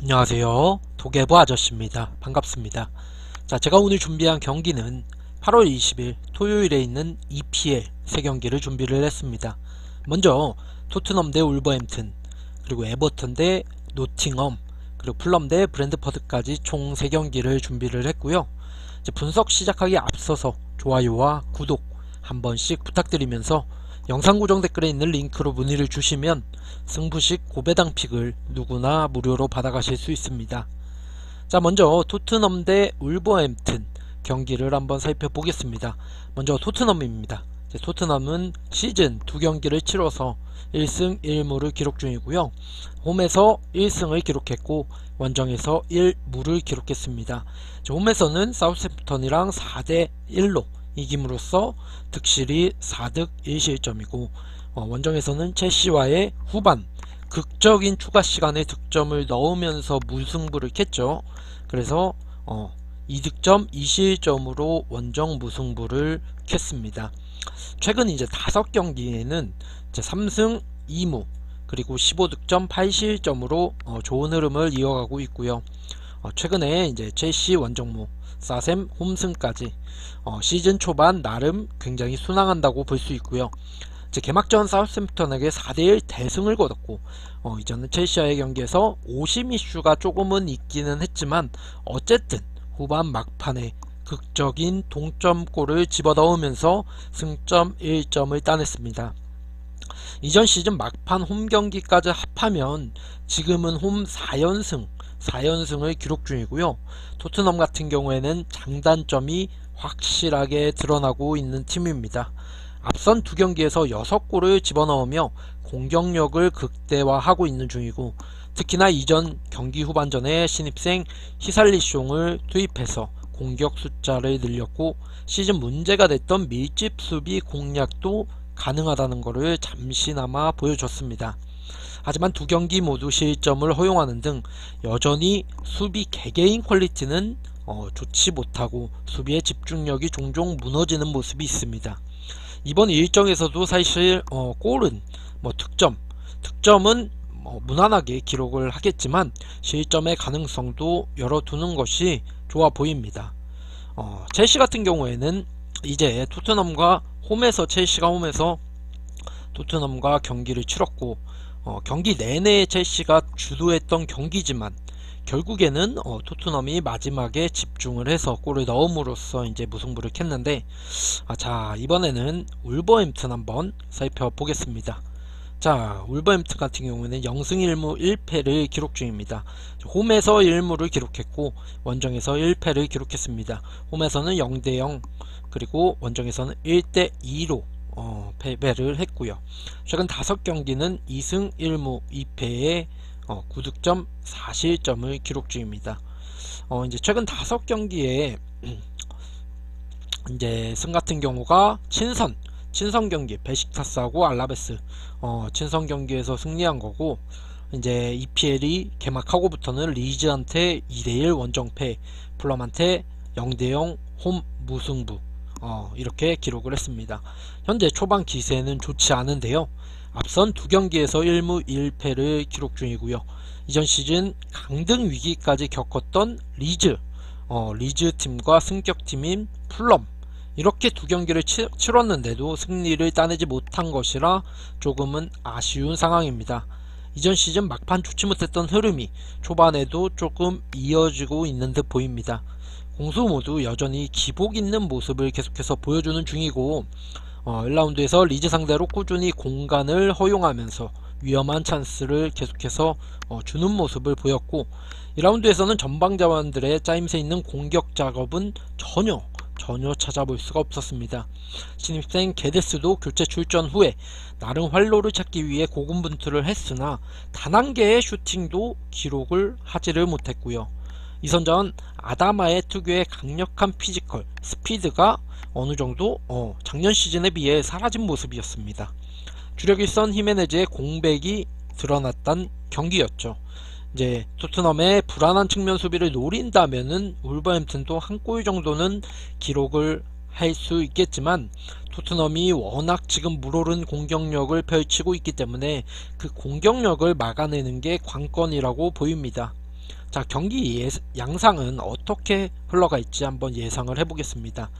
안녕하세요. 도개부 아저씨입니다. 반갑습니다. 자, 제가 오늘 준비한 경기는 8월 20일 토요일에 있는 EPL 3경기를 준비를 했습니다. 먼저 토트넘 대 울버햄튼, 그리고 에버턴 대 노팅엄, 그리고 풀럼 대 브랜드퍼드까지 총 3경기를 준비를 했고요. 이제 분석 시작하기 앞서서 좋아요와 구독 한 번씩 부탁드리면서 영상 고정 댓글에 있는 링크로 문의를 주시면 승부식 고배당 픽을 누구나 무료로 받아가실 수 있습니다. 자, 먼저 토트넘 대 울버햄튼 경기를 한번 살펴보겠습니다. 먼저 토트넘입니다. 토트넘은 시즌 2경기를 치러서 1승 1무를 기록 중이고요. 홈에서 1승을 기록했고 원정에서 1무를 기록했습니다. 홈에서는 사우스햄프턴이랑 4대 1로 이김으로써 득실이 4득 1실점이고 원정에서는 첼시와의 후반 극적인 추가 시간에 득점을 넣으면서 무승부를 캤죠. 그래서 2득점 2실점으로 원정 무승부를 캤습니다. 최근 이제 5경기에는 이제 3승 2무 그리고 15득점 8실점으로 좋은 흐름을 이어가고 있고요. 최근에 이제 첼시 원정무, 사셈 홈승까지 시즌 초반 나름 굉장히 순항한다고 볼 수 있고요. 이제 개막전 사우스햄프턴에게 4대1 대승을 거뒀고 이전에 첼시와의 경기에서 오심 이슈가 조금은 있기는 했지만 어쨌든 후반 막판에 극적인 동점골을 집어넣으면서 승점 1점을 따냈습니다. 이전 시즌 막판 홈 경기까지 합하면 지금은 홈 4연승을 기록 중이고요. 토트넘 같은 경우에는 장단점이 확실하게 드러나고 있는 팀입니다. 앞선 2경기에서 6골을 집어넣으며 공격력을 극대화하고 있는 중이고, 특히나 이전 경기 후반전에 신입생 히살리숑을 투입해서 공격 숫자를 늘렸고 시즌 문제가 됐던 밀집 수비 공략도 가능하다는 것을 잠시나마 보여줬습니다. 하지만 2경기 모두 실점을 허용하는 등 여전히 수비 개개인 퀄리티는 좋지 못하고 수비의 집중력이 종종 무너지는 모습이 있습니다. 이번 일정에서도 사실 골은 득점은 무난하게 기록을 하겠지만 실점의 가능성도 열어두는 것이 좋아 보입니다. 첼시 같은 경우에는 이제 첼시가 홈에서 토트넘과 경기를 치렀고 경기 내내 첼시가 주도했던 경기지만 결국에는 토트넘이 마지막에 집중을 해서 골을 넣음으로써 이제 무승부를 캤는데, 자, 이번에는 울버햄튼 한번 살펴보겠습니다. 자, 울버햄튼 같은 경우에는 0승 1무 1패를 기록 중입니다. 홈에서 1무를 기록했고 원정에서 1패를 기록했습니다. 홈에서는 0대0 그리고 원정에서는 1대2로 패배를 했고요. 최근 5경기는 2승 1무 2패에 9득점 4실점을 기록 중입니다. 이제 최근 5경기에 이제 승 같은 경우가 친선 경기 베식타스하고 알라베스 친선 경기에서 승리한 거고, 이제 EPL이 개막하고부터는 리즈한테 2대1 원정패, 풀럼한테 0대0 홈 무승부 이렇게 기록을 했습니다. 현재 초반 기세는 좋지 않은데요. 앞선 2경기에서 1무 1패를 기록 중이고요. 이전 시즌 강등 위기까지 겪었던 리즈 팀과 승격팀인 풀럼, 이렇게 2경기를 치렀는데도 승리를 따내지 못한 것이라 조금은 아쉬운 상황입니다. 이전 시즌 막판 좋지 못했던 흐름이 초반에도 조금 이어지고 있는 듯 보입니다. 공수 모두 여전히 기복 있는 모습을 계속해서 보여주는 중이고 1라운드에서 리즈 상대로 꾸준히 공간을 허용하면서 위험한 찬스를 계속해서 주는 모습을 보였고, 2라운드에서는 전방 자원들의 짜임새 있는 공격 작업은 전혀 찾아볼 수가 없었습니다. 신입생 게데스도 교체 출전 후에 나름 활로를 찾기 위해 고군분투를 했으나 단 한 개의 슈팅도 기록을 하지를 못했고요. 이선전 아다마의 특유의 강력한 피지컬, 스피드가 어느정도 작년 시즌에 비해 사라진 모습이었습니다. 주력 일선 히메네즈의 공백이 드러났던 경기였죠. 이제 토트넘의 불안한 측면 수비를 노린다면은 울버햄튼도 한 골 정도는 기록을 할 수 있겠지만, 토트넘이 워낙 지금 물오른 공격력을 펼치고 있기 때문에 그 공격력을 막아내는 게 관건이라고 보입니다. 자, 경기 양상은 어떻게 흘러가 있지 한번 예상을 해보겠습니다.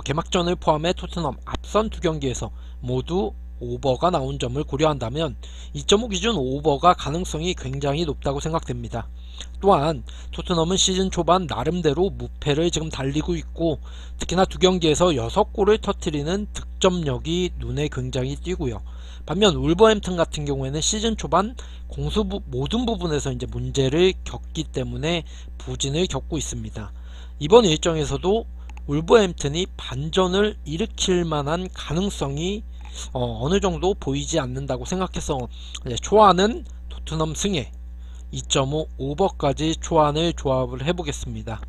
개막전을 포함해 토트넘 앞선 두 경기에서 모두 오버가 나온 점을 고려한다면 2.5 기준 오버가 가능성이 굉장히 높다고 생각됩니다. 또한 토트넘은 시즌 초반 나름대로 무패를 지금 달리고 있고, 특히나 두 경기에서 6골을 터뜨리는 득점력이 눈에 굉장히 띄고요. 반면 울버햄튼 같은 경우에는 시즌 초반 모든 부분에서 이제 문제를 겪기 때문에 부진을 겪고 있습니다. 이번 일정에서도 울버햄튼이 반전을 일으킬 만한 가능성이 어느 정도 보이지 않는다고 생각해서 초안은 토트넘 승에 2.5 오버까지 초안을 조합을 해보겠습니다.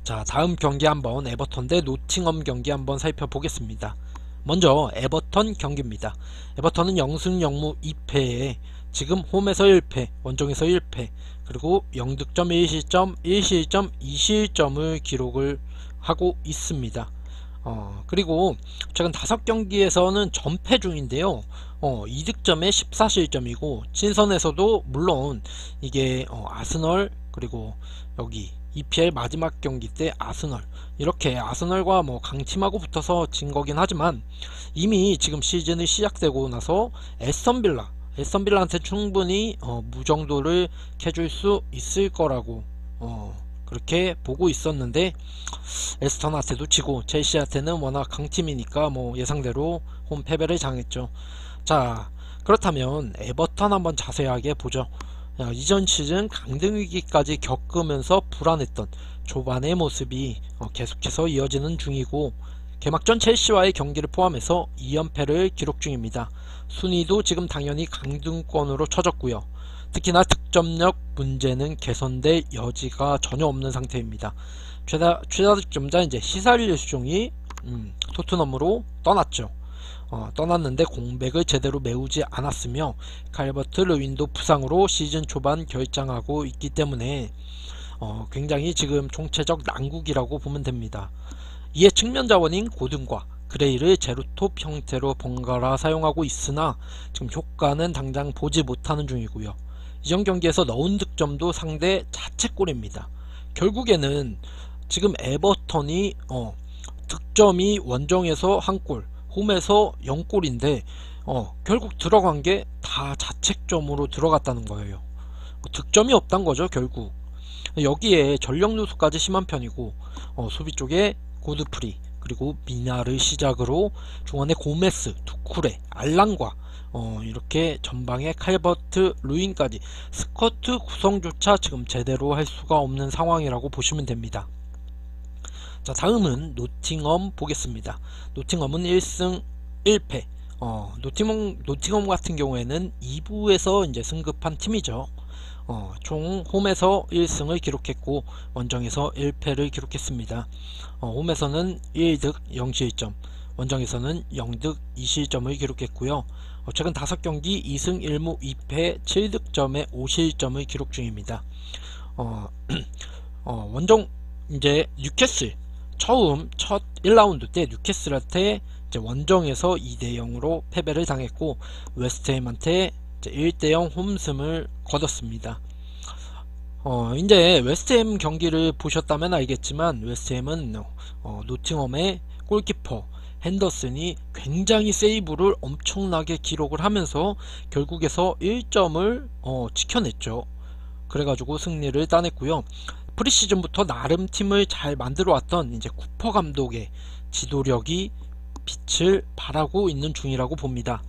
자, 다음 경기 한번 에버턴 대 노팅엄 경기 한번 살펴보겠습니다. 먼저 에버턴 경기입니다. 에버턴은 0승 0무 2패에 지금 홈에서 1패, 원정에서 1패, 그리고 0득점 1실점, 1실점 2실점을 기록을 하고 있습니다. 그리고 최근 5경기에서는 전패 중인데요. 2득점에 14실점이고 친선에서도 물론 이게 아스널, 그리고 여기 EPL 마지막 경기 때 아스널, 이렇게 아스널과 뭐 강팀하고 붙어서 진 거긴 하지만 이미 지금 시즌이 시작되고 나서 에스턴빌라한테 충분히 무정도를 캐줄 수 있을 거라고 그렇게 보고 있었는데, 에스턴한테도 지고 첼시한테는 워낙 강팀이니까 뭐 예상대로 홈 패배를 당했죠. 자, 그렇다면 에버턴 한번 자세하게 보죠. 이전 시즌 강등 위기까지 겪으면서 불안했던 초반의 모습이 계속해서 이어지는 중이고, 개막전 첼시와의 경기를 포함해서 2연패를 기록 중입니다. 순위도 지금 당연히 강등권으로 쳐졌고요. 특히나 득점력 문제는 개선될 여지가 전혀 없는 상태입니다. 최다 득점자 이제 히살리우숑이 토트넘으로 떠났죠. 떠났는데 공백을 제대로 메우지 않았으며 칼버트 르윈도 부상으로 시즌 초반 결장하고 있기 때문에 굉장히 지금 총체적 난국이라고 보면 됩니다. 이에 측면 자원인 고든과 그레이를 제로톱 형태로 번갈아 사용하고 있으나 지금 효과는 당장 보지 못하는 중이고요. 이전 경기에서 넣은 득점도 상대 자책골입니다. 결국에는 지금 에버턴이 득점이 원정에서 1골, 홈에서 0골인데 결국 들어간 게 다 자책점으로 들어갔다는 거예요. 득점이 없단 거죠, 결국. 여기에 전력 누수까지 심한 편이고, 수비 쪽에 고드프리, 그리고 미나를 시작으로 중원에 고메스, 두쿠레, 알랑과 이렇게 전방에 칼버트, 루인까지 스쿼트 구성조차 지금 제대로 할 수가 없는 상황이라고 보시면 됩니다. 자, 다음은 노팅엄 보겠습니다. 노팅엄은 1승 1패. 노팅엄 같은 경우에는 2부에서 이제 승급한 팀이죠. 총 홈에서 1승을 기록했고 원정에서 1패를 기록했습니다. 홈에서는 1득 0실점, 원정에서는 0득 2실점을 기록했고요. 최근 5경기 2승 1무 2패 7득점에 5실점을 기록 중입니다. 원정 이제 뉴캐슬 처음 첫 1라운드 때 뉴캐슬한테 이제 원정에서 2대0으로 패배를 당했고 웨스트햄한테 1대0 홈승을 거뒀습니다. 이제 웨스트햄 경기를 보셨다면 알겠지만 웨스트햄은 노팅엄의 골키퍼 핸더슨이 굉장히 세이브를 엄청나게 기록을 하면서 결국에서 1점을 지켜냈죠. 그래가지고 승리를 따냈고요. 프리시즌부터 나름 팀을 잘 만들어 왔던 이제 쿠퍼 감독의 지도력이 빛을 발하고 있는 중이라고 봅니다.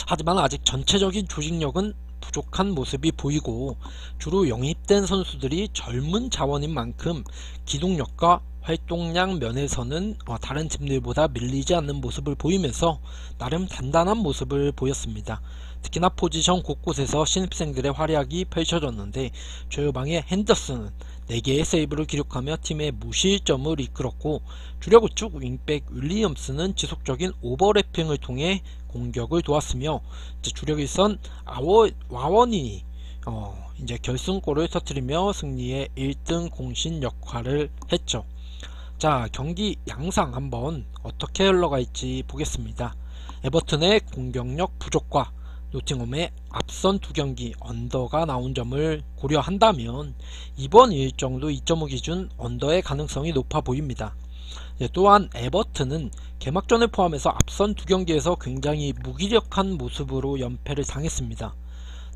하지만 아직 전체적인 조직력은 부족한 모습이 보이고 주로 영입된 선수들이 젊은 자원인 만큼 기동력과 활동량 면에서는 다른 팀들보다 밀리지 않는 모습을 보이면서 나름 단단한 모습을 보였습니다. 특히나 포지션 곳곳에서 신입생들의 활약이 펼쳐졌는데 최후방의 핸더슨은 4개의 세이브를 기록하며 팀의 무실점을 이끌었고 주력 우측 윙백 윌리엄스는 지속적인 오버래핑을 통해 공격을 도왔으며 주력 일선 와원이 이제 결승골을 터뜨리며 승리의 1등 공신 역할을 했죠. 자, 경기 양상 한번 어떻게 흘러갈지 보겠습니다. 에버튼의 공격력 부족과 노팅엄의 앞선 두 경기 언더가 나온 점을 고려한다면 이번 일정도 2.5 기준 언더의 가능성이 높아 보입니다. 또한 에버튼은 개막전을 포함해서 앞선 두 경기에서 굉장히 무기력한 모습으로 연패를 당했습니다.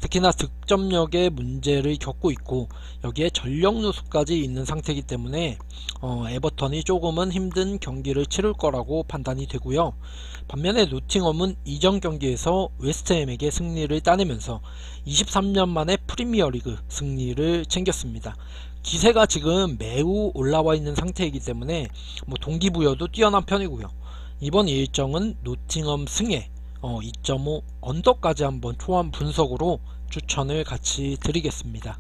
특히나 득점력에 문제를 겪고 있고 여기에 전력 누수까지 있는 상태이기 때문에 에버턴이 조금은 힘든 경기를 치를 거라고 판단이 되고요. 반면에 노팅엄은 이전 경기에서 웨스트햄에게 승리를 따내면서 23년 만에 프리미어리그 승리를 챙겼습니다. 기세가 지금 매우 올라와 있는 상태이기 때문에 동기부여도 뛰어난 편이고요. 이번 일정은 노팅엄 승에 2.5 언더까지 한번 초안 분석으로 추천을 같이 드리겠습니다.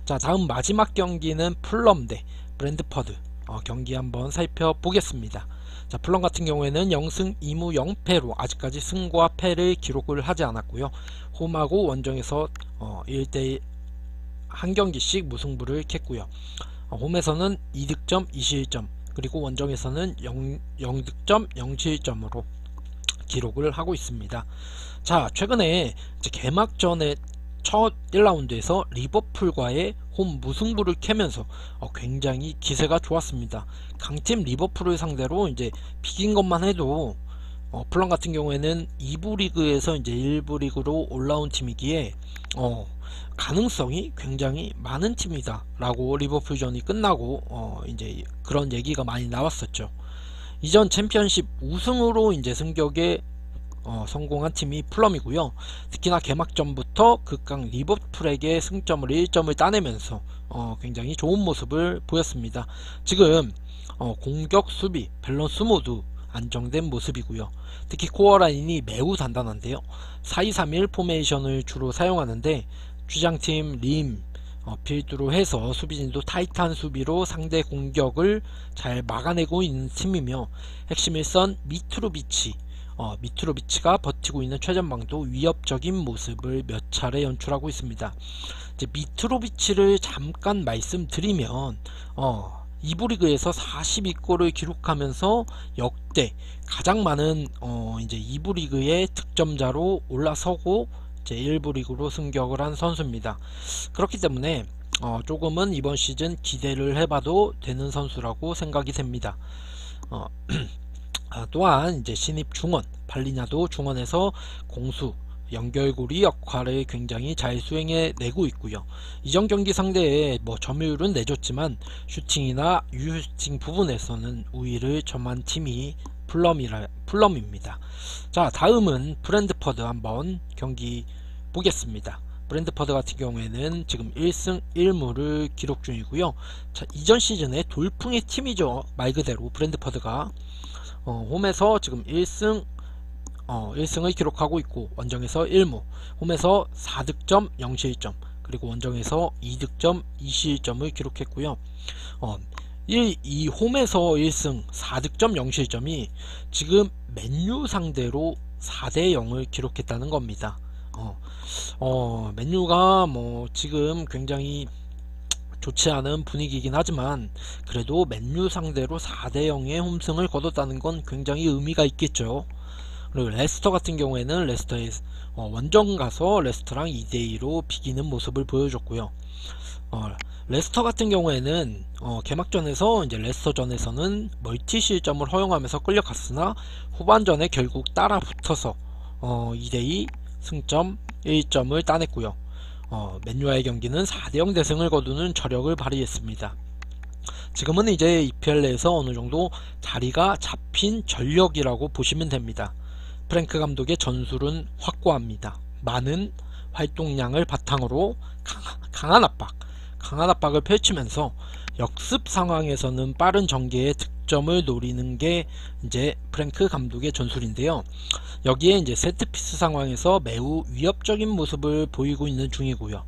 자, 다음 마지막 경기는 풀럼 대 브랜드퍼드 경기 한번 살펴보겠습니다. 자, 풀럼 같은 경우에는 0승 2무 0패로 아직까지 승과 패를 기록을 하지 않았고요. 홈하고 원정에서 1대1 한 경기씩 무승부를 캤고요. 홈에서는 2득점 2실점, 그리고 원정에서는 0득점 0실점으로 기록을 하고 있습니다. 자, 최근에 개막전의 첫 1라운드에서 리버풀과의 홈 무승부를 캐면서 굉장히 기세가 좋았습니다. 강팀 리버풀을 상대로 이제 비긴 것만 해도 풀럼 같은 경우에는 2부 리그에서 이제 1부 리그로 올라온 팀이기에 가능성이 굉장히 많은 팀이다 라고 리버풀전이 끝나고 이제 그런 얘기가 많이 나왔었죠. 이전 챔피언십 우승으로 이제 승격에 성공한 팀이 풀럼이고요. 특히나 개막전부터 극강 리버풀에게 승점을 1점을 따내면서 굉장히 좋은 모습을 보였습니다. 지금 공격, 수비, 밸런스 모두 안정된 모습이고요. 특히 코어 라인이 매우 단단한데요. 4-2-3-1 포메이션을 주로 사용하는데 주장팀 림 필두로 해서 수비진도 타이트한 수비로 상대 공격을 잘 막아내고 있는 팀이며 핵심 일선 미트로비치가 버티고 있는 최전방도 위협적인 모습을 몇 차례 연출하고 있습니다. 이제 미트로비치를 잠깐 말씀드리면 2부 리그에서 42골을 기록하면서 역대 가장 많은 이제 2부 리그의 득점자로 올라서고 이제 1부 리그로 승격을 한 선수입니다. 그렇기 때문에 조금은 이번 시즌 기대를 해봐도 되는 선수라고 생각이 됩니다. 또한 이제 신입 중원 발리냐도 중원에서 공수 연결고리 역할을 굉장히 잘 수행해 내고 있고요. 이전 경기 상대에 점유율은 내줬지만 슈팅이나 유슈팅 부분에서는 우위를 점한 팀이 풀럼입니다. 자, 다음은 브랜드퍼드 한번 경기 보겠습니다. 브랜드퍼드 같은 경우에는 지금 1승 1무를 기록 중이고요. 자, 이전 시즌에 돌풍의 팀이죠. 말 그대로 브랜드퍼드가 홈에서 지금 1승을 기록하고 있고 원정에서 1무, 홈에서 4득점 0실점, 그리고 원정에서 2득점 2실점을 기록했고요. 이 홈에서 1승 4득점 0실점이 지금 맨유 상대로 4대 0을 기록했다는 겁니다. 맨유가 지금 굉장히 좋지 않은 분위기이긴 하지만 그래도 맨유 상대로 4대 0의 홈승을 거뒀다는 건 굉장히 의미가 있겠죠. 그리고 레스터 같은 경우에는 레스터에 원정 가서 레스터랑 2대2로 비기는 모습을 보여줬고요. 레스터 같은 경우에는 개막전에서 이제 레스터전에서는 멀티 실점을 허용하면서 끌려갔으나 후반전에 결국 따라 붙어서 2대2 승점 1점을 따냈고요. 맨유와의 경기는 4대0 대승을 거두는 저력을 발휘했습니다. 지금은 이제 EPL 내에서 어느정도 자리가 잡힌 전력이라고 보시면 됩니다. 프랭크 감독의 전술은 확고합니다. 많은 활동량을 바탕으로 강한 압박을 펼치면서 역습 상황에서는 빠른 전개의 득점을 노리는 게 이제 프랭크 감독의 전술인데요. 여기에 이제 세트피스 상황에서 매우 위협적인 모습을 보이고 있는 중이고요.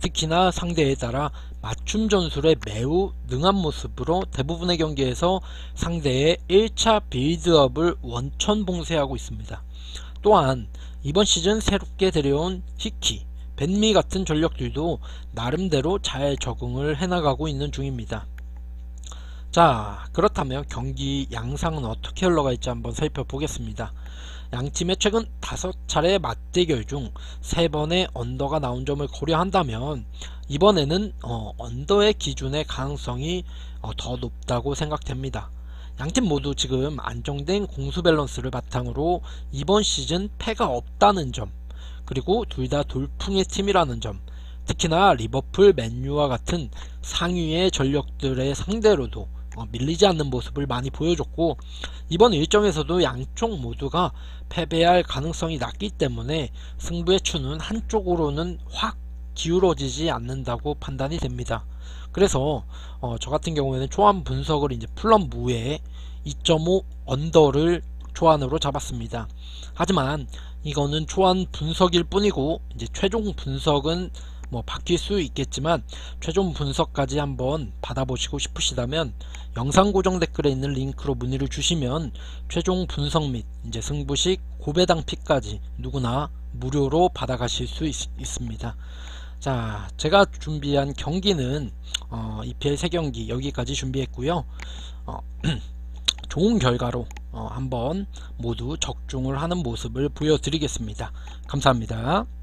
특히나 상대에 따라 맞춤 전술에 매우 능한 모습으로 대부분의 경기에서 상대의 1차 빌드업을 원천 봉쇄하고 있습니다. 또한 이번 시즌 새롭게 데려온 히키, 벤미 같은 전력들도 나름대로 잘 적응을 해나가고 있는 중입니다. 자, 그렇다면 경기 양상은 어떻게 흘러갈지 한번 살펴보겠습니다. 양팀의 최근 5차례 맞대결 중 3번의 언더가 나온 점을 고려한다면 이번에는 언더의 기준의 가능성이 더 높다고 생각됩니다. 양팀 모두 지금 안정된 공수 밸런스를 바탕으로 이번 시즌 패가 없다는 점, 그리고 둘 다 돌풍의 팀이라는 점, 특히나 리버풀, 맨유와 같은 상위의 전력들의 상대로도 밀리지 않는 모습을 많이 보여줬고, 이번 일정에서도 양쪽 모두가 패배할 가능성이 낮기 때문에 승부의 추는 한쪽으로는 확 기울어지지 않는다고 판단이 됩니다. 그래서 저 같은 경우에는 초안 분석을 이제 플럼 무에 2.5 언더를 초안으로 잡았습니다. 하지만 이거는 초안 분석일 뿐이고, 이제 최종 분석은 뭐 바뀔 수 있겠지만 최종 분석까지 한번 받아보시고 싶으시다면 영상 고정 댓글에 있는 링크로 문의를 주시면 최종 분석 및 이제 승부식 고배당 픽까지 누구나 무료로 받아가실 수 있습니다. 자, 제가 준비한 경기는 EPL 3경기 여기까지 준비했고요. 어, 좋은 결과로 한번 모두 적중을 하는 모습을 보여드리겠습니다. 감사합니다.